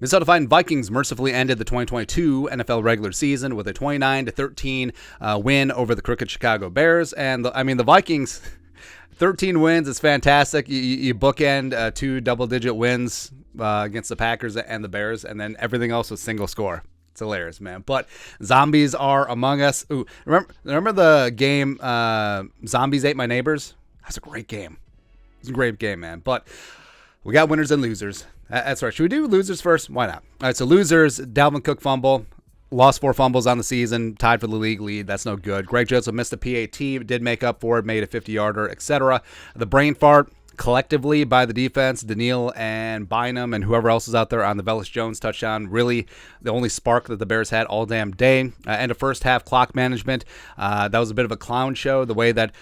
Minnesota Vikings mercifully ended the 2022 NFL regular season with a 29-13 win over the crooked Chicago Bears. And the Vikings, 13 wins is fantastic. You bookend 2 double-digit wins against the Packers and the Bears, and then everything else was single score. It's hilarious, man. But zombies are among us. Ooh, remember the game Zombies Ate My Neighbors? That's a great game. It's a great game, man. But we got winners and losers. That's right. Should we do losers first? Why not? All right, so losers, Dalvin Cook fumble. Lost 4 fumbles on the season, tied for the league lead. That's no good. Greg Joseph missed a PAT, did make up for it, made a 50-yarder, etc. The brain fart, collectively by the defense, Daniil and Bynum and whoever else is out there on the Velus Jones touchdown, really the only spark that the Bears had all damn day. And a first half clock management. That was a bit of a clown show, the way that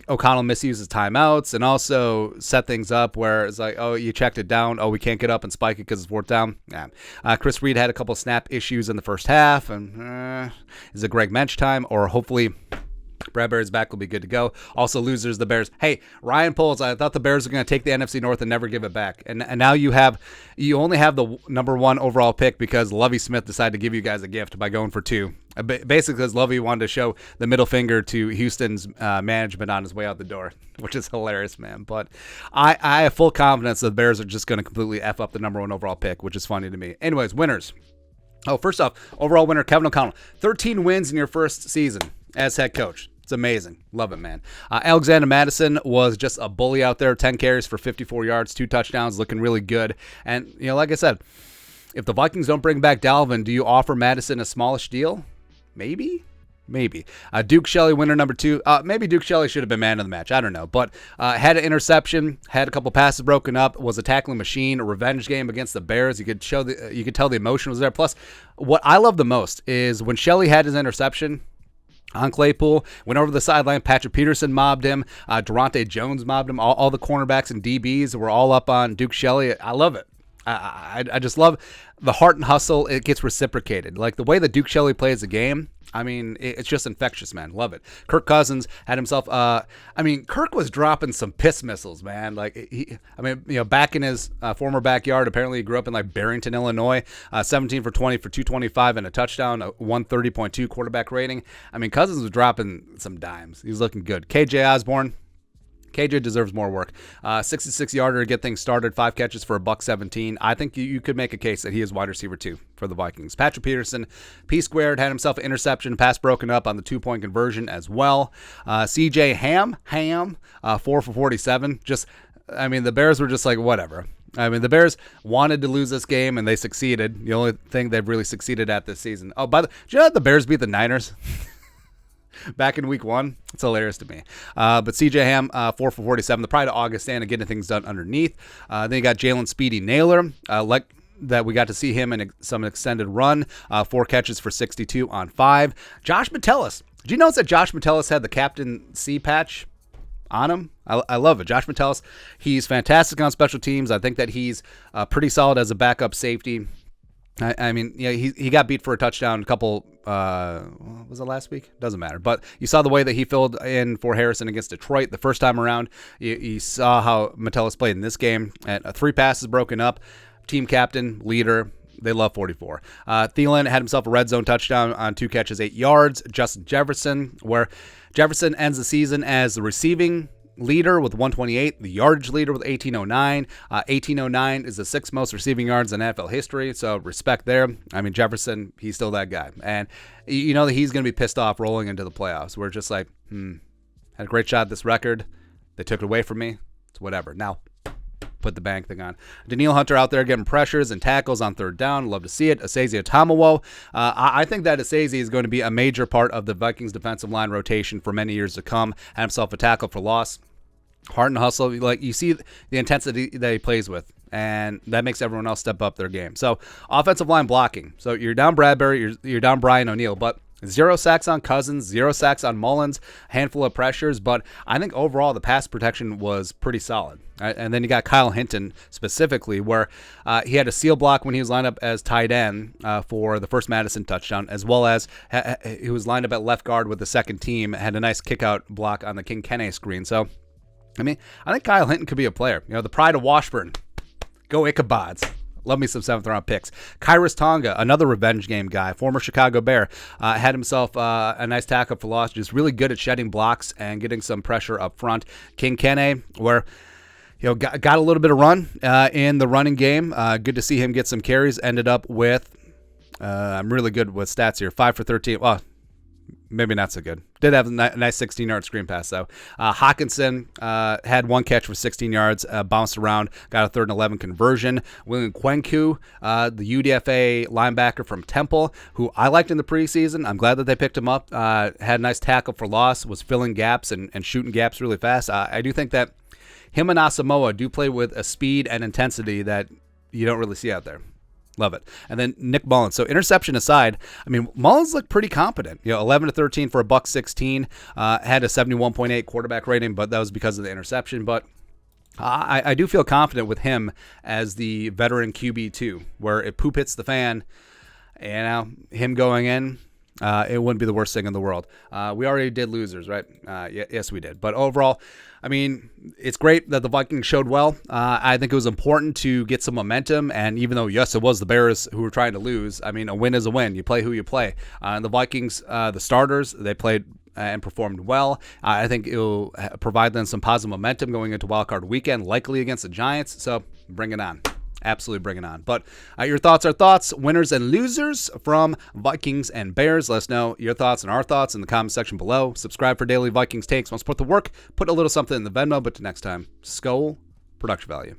O'Connell misuses timeouts and also set things up where it's like, oh, you checked it down. Oh, we can't get up and spike it because it's 4th down. Yeah. Chris Reed had a couple snap issues in the first half. And is it Greg Mensch time? Or hopefully Bradbury's back, will be good to go. Also, losers, the Bears. Hey, Ryan Poles, I thought the Bears were going to take the NFC North and never give it back. And now you only have the number 1 overall pick because Lovie Smith decided to give you guys a gift by going for 2. Basically, because Lovie wanted to show the middle finger to Houston's management on his way out the door, which is hilarious, man. But I have full confidence that the Bears are just going to completely F up the number 1 overall pick, which is funny to me. Anyways, winners. Oh, first off, overall winner, Kevin O'Connell. 13 wins in your first season as head coach. It's amazing. Love it, man. Alexander Madison was just a bully out there. 10 carries for 54 yards, 2 touchdowns, looking really good. And, like I said, if the Vikings don't bring back Dalvin, do you offer Madison a smallish deal? Maybe. Duke Shelley, winner number 2. Maybe Duke Shelley should have been man of the match. I don't know. But had an interception, had a couple passes broken up, was a tackling machine, a revenge game against the Bears. You could tell the emotion was there. Plus, what I love the most is when Shelley had his interception on Claypool, went over the sideline. Patrick Peterson mobbed him. Durante Jones mobbed him. All the cornerbacks and DBs were all up on Duke Shelley. I love it. I just love the heart and hustle. It gets reciprocated. Like the way that Duke Shelley plays the game, it's just infectious, man. Love it. Kirk Cousins had himself, Kirk was dropping some piss missiles, man. Like, back in his former backyard, apparently he grew up in like Barrington, Illinois, 17 for 20 for 225 and a touchdown, a 130.2 quarterback rating. Cousins was dropping some dimes. He was looking good. KJ Osborne. KJ deserves more work. 66-yarder to get things started, 5 catches for $117. I think you could make a case that he is wide receiver 2 for the Vikings. Patrick Peterson, P-squared, had himself an interception, pass broken up on the 2-point conversion as well. CJ Ham, 4 for 47. The Bears were just like, whatever. The Bears wanted to lose this game, and they succeeded. The only thing they've really succeeded at this season. Oh, do you know that the Bears beat the Niners? Back in week 1. It's hilarious to me. But CJ Ham, 4 for 47. The pride of Augustin and getting things done underneath. Then you got Jalen Speedy Naylor, that we got to see him in some extended run. 4 catches for 62 on 5. Josh Metellus. Did you notice that Josh Metellus had the Captain C patch on him? I love it. Josh Metellus, he's fantastic on special teams. I think that he's pretty solid as a backup safety. He got beat for a touchdown a couple, was it last week? Doesn't matter. But you saw the way that he filled in for Harrison against Detroit the first time around. You saw how Metellus played in this game. 3 passes broken up. Team captain, leader. They love 44. Thielen had himself a red zone touchdown on 2 catches, 8 yards. Justin Jefferson, where Jefferson ends the season as the receiving leader with 128, the yardage leader with 1809. 1809 is the 6th most receiving yards in NFL history, so respect there. Jefferson, he's still that guy. And you know that he's going to be pissed off rolling into the playoffs. We're just like, had a great shot at this record. They took it away from me. It's whatever. Now, put the bank thing on. Daniil Hunter out there getting pressures and tackles on 3rd down. Love to see it. Asezi Otomowo. I think that Asezi is going to be a major part of the Vikings defensive line rotation for many years to come. Had himself a tackle for loss. Heart and hustle. Like, you see the intensity that he plays with, and that makes everyone else step up their game. So, offensive line blocking. So, you're down Bradbury, you're down Brian O'Neill, but 0 sacks on Cousins, 0 sacks on Mullins, a handful of pressures, but I think overall the pass protection was pretty solid. Right? And then you got Kyle Hinton specifically, where he had a seal block when he was lined up as tight end for the first Madison touchdown, as well as he was lined up at left guard with the second team, had a nice kick-out block on the King Kenne screen. So, I think Kyle Hinton could be a player. The pride of Washburn. Go Ichabods. Love me some 7th-round picks. Kyrus Tonga, another revenge game guy, former Chicago Bear, had himself a nice tackle for loss. Just really good at shedding blocks and getting some pressure up front. King Kene, where got a little bit of run in the running game. Good to see him get some carries. Ended up with, I'm really good with stats here, 5 for 13. Well, maybe not so good. Did have a nice 16-yard screen pass, though. Hawkinson had 1 catch for 16 yards, bounced around, got a 3rd and 11 conversion. William Kwenku, the UDFA linebacker from Temple, who I liked in the preseason. I'm glad that they picked him up. Had a nice tackle for loss, was filling gaps and shooting gaps really fast. I do think that him and Asamoah do play with a speed and intensity that you don't really see out there. Love it. And then Nick Mullins. So interception aside, I mean, Mullins looked pretty competent. 11 to 13 for a $116. Had a 71.8 quarterback rating, but that was because of the interception. But I do feel confident with him as the veteran QB2, where if poop hits the fan, him going in, it wouldn't be the worst thing in the world. We already did losers, right? Yes, we did. But overall, I mean, it's great that the Vikings showed well. I think it was important to get some momentum. And even though, yes, it was the Bears who were trying to lose, I mean, a win is a win. You play who you play. And the Vikings, the starters, they played and performed well. I think it will provide them some positive momentum going into Wildcard Weekend, likely against the Giants. So bring it on. Absolutely bring it on. But your thoughts are thoughts, winners and losers from Vikings and Bears. Let us know your thoughts and our thoughts in the comment section below. Subscribe for daily Vikings takes. Want to support the work? Put a little something in the Venmo. But till next time, Skol, production value.